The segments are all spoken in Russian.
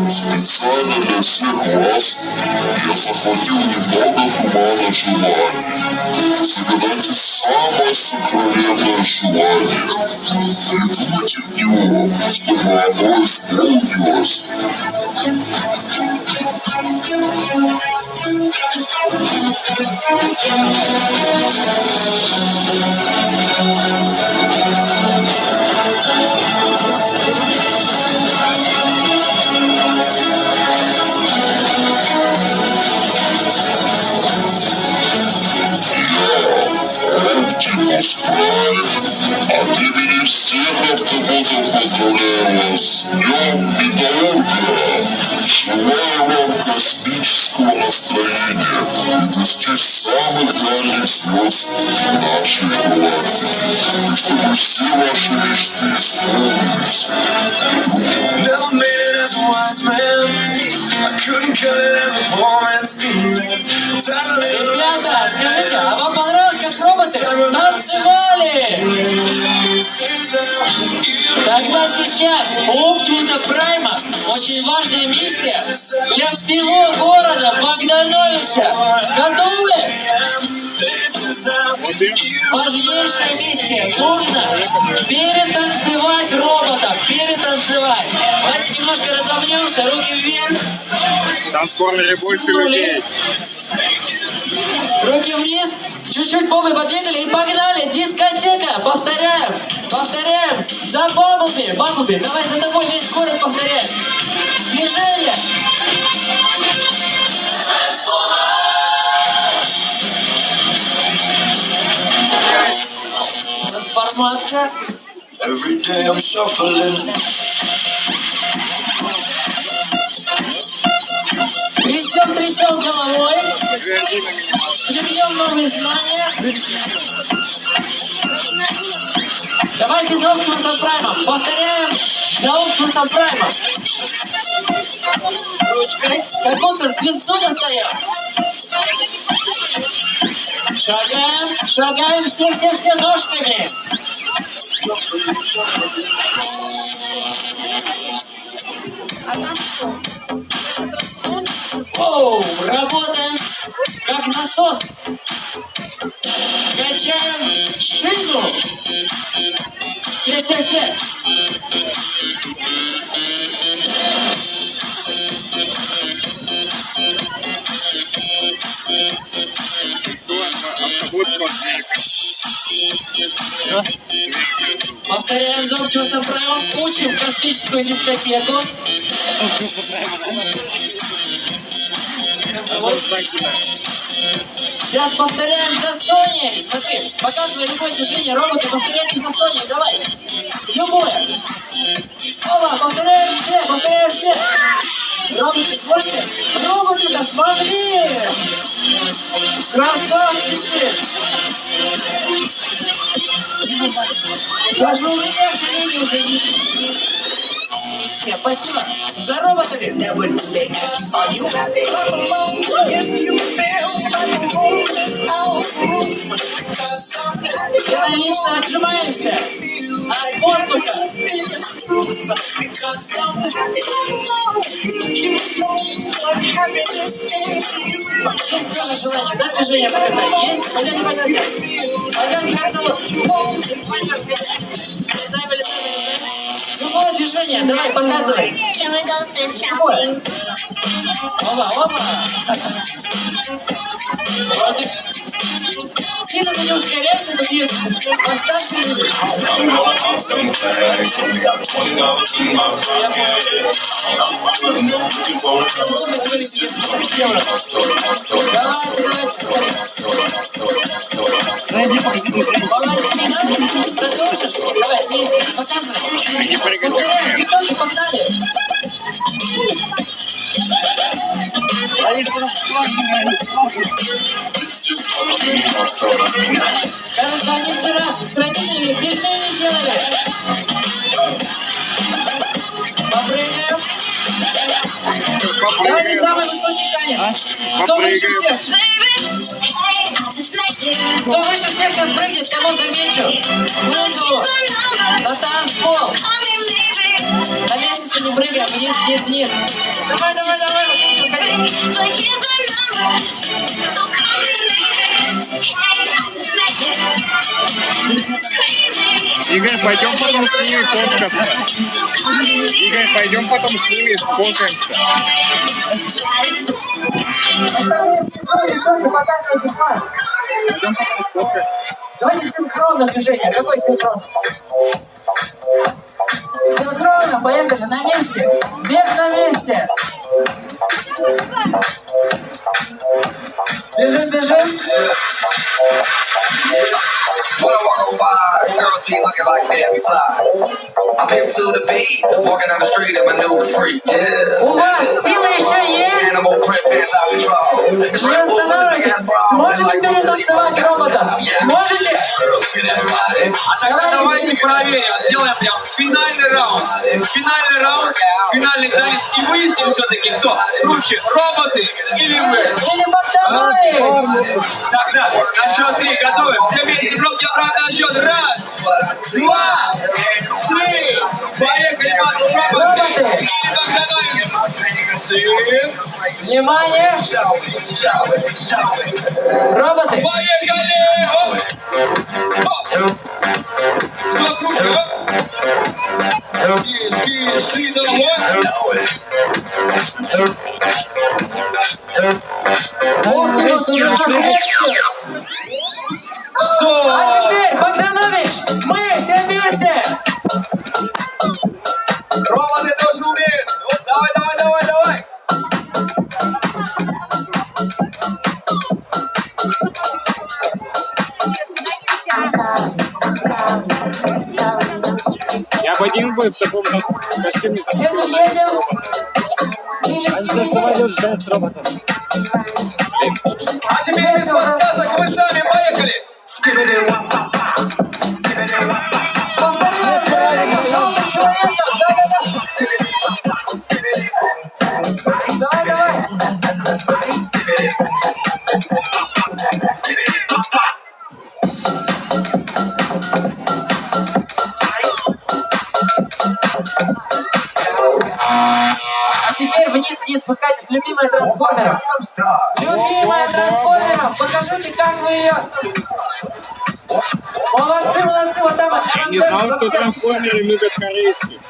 Специально для всех вас я захватил немного тумана желаний. Загадайте самое сокровенное желание и думайте в него, чтобы оно исполнилось. Оптимус Прайм, от имени всех автоботов поздравляю вас с Днем Металлурга. Желаю вам космического настроения и достичь самых дальних звезд нашей галактики, и чтобы все ваши мечты исполнились. Ребята, скажите, а вам понравилось, как роботы танцевали? Тогда сейчас у Оптимуса Прайма очень важная миссия для всего города Богдановича. Готовы? Важнейшая миссия. Нужно перетанцевать роботов. Перетанцевать. Давайте немножко разомнемся. Руки вверх. Там в спорнере больше людей. Руки вниз. Чуть-чуть попой подвигали и погнали. Дискотека. Повторяем. Повторяем. За Бамблби. Бамблби. Давай за тобой весь город повторяем. Движение. Трансформация. Трясем головой. Введем новые знания. Давайте за Оптимусом Праймом. Повторяем за Оптимусом Праймом. Ручкой. Как будто звезду достаем. Шагаем. Шагаем все ножками. Оу, работаем как насос. Качаем шину. Все. Повторяем за Оптимусом Праймом. Учим космическую дискотеку. Сейчас повторяем за Соней. Смотри, показывай любое движение робота, повторяйте за Соней. Давай. Любое. Оба, повторяем все. Роботы, сможете? Роботы-то смогли! Красавчики! Даже у меня хрень уже не... Спасибо за роботами. Динамично отжимаемся от воздуха. Есть тоже желание, да, движение показать? Есть? Пойдемте. Пойдемте, как зовут? Любое движение, давай, показывай. Любое. Опа. Вроде сильно не ускоряйся, тут есть постарше люди. Продолжишь? Давай, вместе, показывай. Повторяем, девчонки, погнали. Кажется, они вчера с родителями пельмени делали. Давайте самый высокий тянем. Кто выше всех? Кто выше всех сейчас прыгнет, кому замечу. Вызову на танцпол. На лестницу не прыгаем, вниз, вниз, вниз. Давай, давай, давай, выходи, выходи. Игорь, пойдем потом с ними фоткаться. Игорь, пойдем потом с ними сфоткаемся. Остальные внизу, девчонки, показывайте класс. Пойдем потом сфоткаемся. Давайте синхронно движение. Какой синхрон? Синхронно, поехали, на месте. Бег на месте. Бежим, бежим. When I walk on by, girls be looking like they be fly. I'm hip to the beat, walking down the street in my new freak, yeah. У вас силы еще есть? Animal print pants out control. It's Не Red Bull with a big остановитесь. ass bra. Можете перетанцевать робота? Можете? Girls, shit, everybody. Давайте, Давайте проверим, сделаем прям финальный раунд. Финальный раунд, финальный танец. И выясним все-таки, кто круче, роботы или мы. Или Богданович. Тогда на счет 3 готовы. Все вместе, громкий обратно на счет. Раз, два, три. Поехали, роботы. Или Богданович. Внимание. Роботы. Поехали! Оп. Оп. Кто круче? Оп. Киш, шли за ногой. Оптимус уже захлебся. А Стоп! теперь, Богданович, мы все вместе. Роботы тоже умеют. Вот, давай, давай, давай, давай. Я бы один был в таком костюме. Едем, едем. Или Ждать с роботом. А теперь без подсказок мы сами поехали. повторяем, желтым человеком. Давай, давай. А теперь вниз, вниз спускайтесь, любимая трансформеров. Любимая трансформеров, покажите, как вы ее... Молодцы, молодцы, вот там. Я не знал, что трансформеры любят корейских.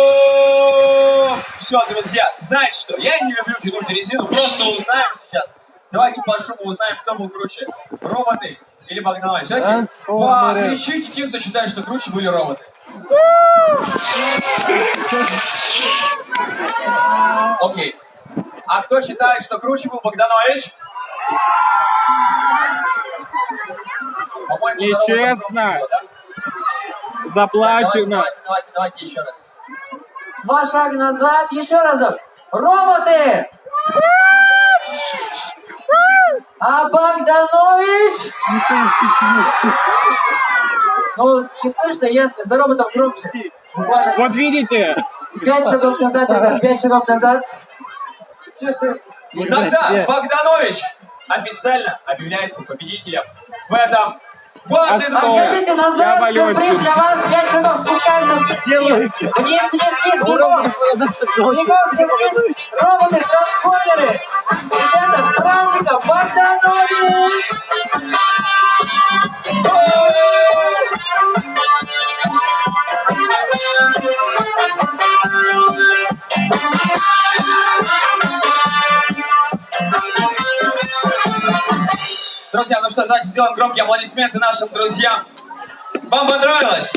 Стоп! Все, друзья, знаете что? Я не люблю тянуть резину, просто узнаем сейчас. Давайте по шуму узнаем, кто был круче. Роботы или Богданович? Давайте кричите те, кто считает, что круче были роботы. Окей. А кто считает, что круче был Богданович? По-моему, Нечестно. да? Заплачено. Давайте еще раз. 2 шага назад, еще разок. Роботы! А Богданович? Ну, не слышно, ясно, за роботом громче. Буквально Вот видите? 5 шагов назад, ребят, 5 шагов назад. Все. Тогда Богданович официально объявляется победителем в этом батле. Отходите назад, Я сюрприз для вас, 5 шагов спускаемся вниз, вниз, бегом. Бегом, вниз, роботы, трансформеры. Ребята, с праздником, Богданович! Друзья, ну что, давайте сделаем громкие аплодисменты нашим друзьям. Вам понравилось?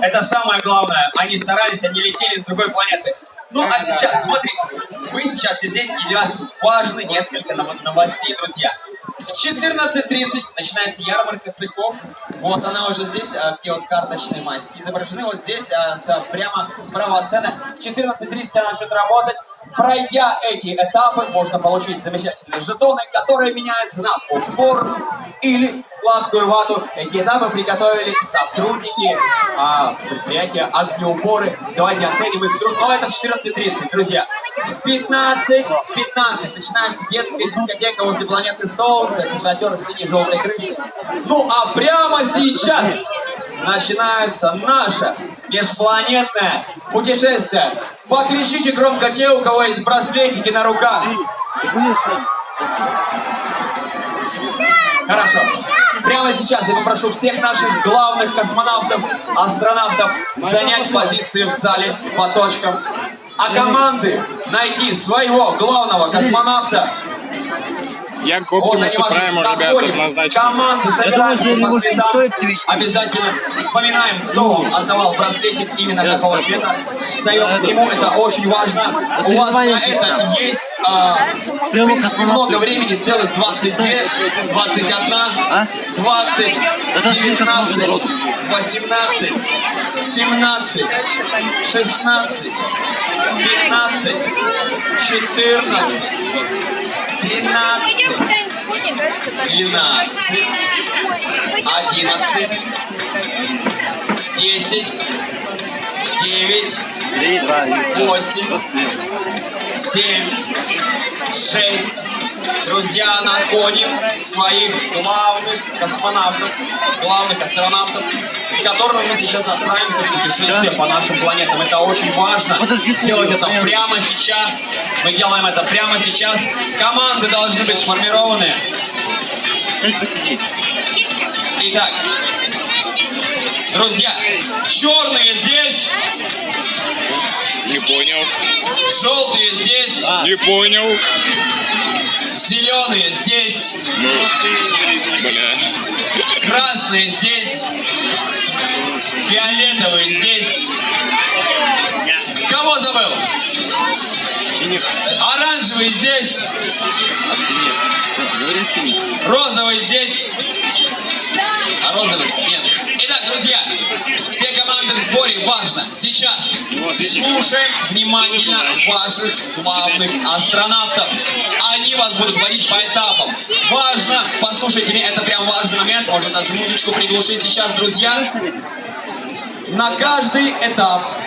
Это самое главное. Они старались, они летели с другой планеты. Ну а сейчас, смотрите, вы сейчас здесь, и для вас важны несколько новостей, друзья. В 14:30 начинается ярмарка цехов. Вот она уже здесь, такие вот карточные масти изображены. Вот здесь, прямо справа от сцены. В 14:30 она начнет работать. Пройдя эти этапы, можно получить замечательные жетоны, которые меняются на попкорн или сладкую вату. Эти этапы приготовили сотрудники предприятия «Огнеупоры». Давайте оценим их труд. Но это в 14:30, друзья. В 15:15 начинается детская дискотека возле планеты Солнце. Это шатер с синей-желтой крышей. Ну а прямо сейчас начинается наше межпланетное путешествие. Покричите громко те, у кого есть браслетики на руках. Хорошо. Прямо сейчас я попрошу всех наших главных космонавтов, астронавтов занять позиции в зале по точкам. А команды найти своего главного космонавта. Я к Вот они Оптимусу ваши Прайму, ребята, подходим. однозначно. Команды собираемся по цветам. Обязательно вспоминаем, кто вам отдавал браслетик, именно какого цвета. Встаем к нему, это очень важно. У вас на это есть в принципе, много времени, целых 22, 21, 20, 19, 18, 17, 16, 15, 14, 13, 12, 11, 10, 9, 8, 7, 6. Друзья, находим своих главных космонавтов, главных астронавтов, с которыми мы сейчас отправимся в путешествие по нашим планетам. Это очень важно. Сделать это прямо сейчас. Мы делаем это прямо сейчас. Команды должны быть сформированы. Итак, друзья, черные здесь, Не понял. желтые здесь, Не понял. зеленые здесь, Ну, бля. красные здесь, фиолетовые здесь. Кого забыл? Синих. Оранжевый здесь, А синих? Говорят синих. розовый здесь. А розовый? Нет. Итак, друзья, все команды в сборе. Важно сейчас слушаем внимательно ваших главных астронавтов. Они вас будут водить по этапам. Важно, послушайте меня, это прям важный момент. Можно даже музычку приглушить сейчас, друзья. На каждый этап